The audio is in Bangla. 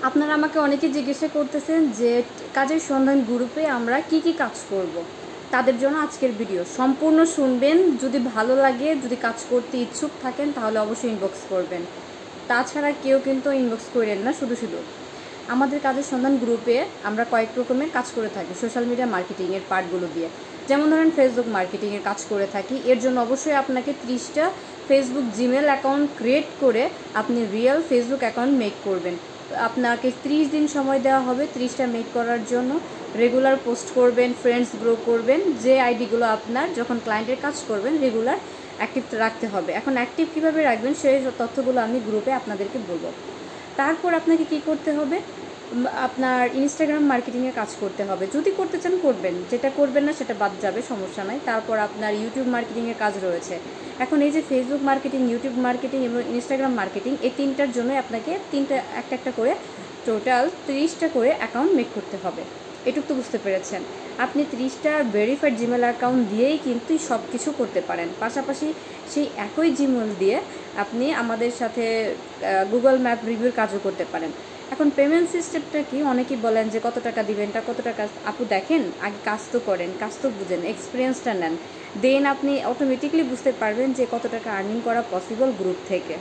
আপনারা আমাকে অনেকে জিজ্ঞাসা করতেছেন যে কাজের সন্ধান গ্রুপে আমরা কি কি কাজ করব। তাদের জন্য আজকের ভিডিও সম্পূর্ণ শুনবেন। যদি ভালো লাগে, যদি কাজ করতে ইচ্ছুক থাকেন তাহলে অবশ্যই ইনবক্স করবেন। তাছাড়া কেউ কিন্তু ইনবক্স করেন না শুধু শুধু। আমাদের কাজের সন্ধান গ্রুপে আমরা কয়েক রকমের কাজ করে থাকি সোশ্যাল মিডিয়া মার্কেটিংয়ের পার্টগুলো দিয়ে। যেমন ধরেন ফেসবুক মার্কেটিংয়ের কাজ করে থাকি। এর জন্য অবশ্যই আপনাকে 30টা ফেসবুক জিমেল অ্যাকাউন্ট ক্রিয়েট করে আপনি রিয়েল ফেসবুক অ্যাকাউন্ট মেক করবেন। আপনাকে 30 দিন সময় দেওয়া হবে 30টা মেক করার জন্য। রেগুলার পোস্ট করবেন, ফ্রেন্ডস গ্রো করবেন, যে আইডিগুলো আপনার যখন ক্লায়েন্টের কাজ করবেন রেগুলার অ্যাক্টিভ রাখতে হবে। এখন অ্যাক্টিভ কীভাবে রাখবেন সেই তথ্যগুলো আমি গ্রুপে আপনাদেরকে বলবো। তারপর আপনাকে কি করতে হবে, আপনার ইনস্টাগ্রাম মার্কেটিংয়ের কাজ করতে হবে। যদি করতে চান করবেন, যেটা করবেন না সেটা বাদ যাবে, সমস্যা নাই। তারপর আপনার ইউটিউব মার্কেটিংয়ের কাজ রয়েছে। এখন এই যে ফেসবুক মার্কেটিং, ইউটিউব মার্কেটিং এবং ইনস্টাগ্রাম মার্কেটিং, এই তিনটার জন্য আপনাকে একটা একটা করে টোটাল 30টা করে অ্যাকাউন্ট মেক করতে হবে। এটুকু তো বুঝতে পেরেছেন। আপনি 30টা ভেরিফাইড জিমেল অ্যাকাউন্ট দিয়েই কিন্তু সব কিছু করতে পারেন। পাশাপাশি সেই একই জিমেল দিয়ে আপনি আমাদের সাথে গুগল ম্যাপ রিভিউর কাজও করতে পারেন। এখন পেমেন্ট সিস্টেমটা কি, অনেকেই বলেন যে কত টাকা দিবেন, কত টাকা। আপু দেখেন, আগে কাজ তো করেন, কাজ তো বুঝেন, এক্সপিরিয়েন্সটা নেন, দেন আপনি অটোমেটিকলি বুঝতে পারবেন যে কত টাকা আর্নিং করা পসিবল গ্রুপ থেকে।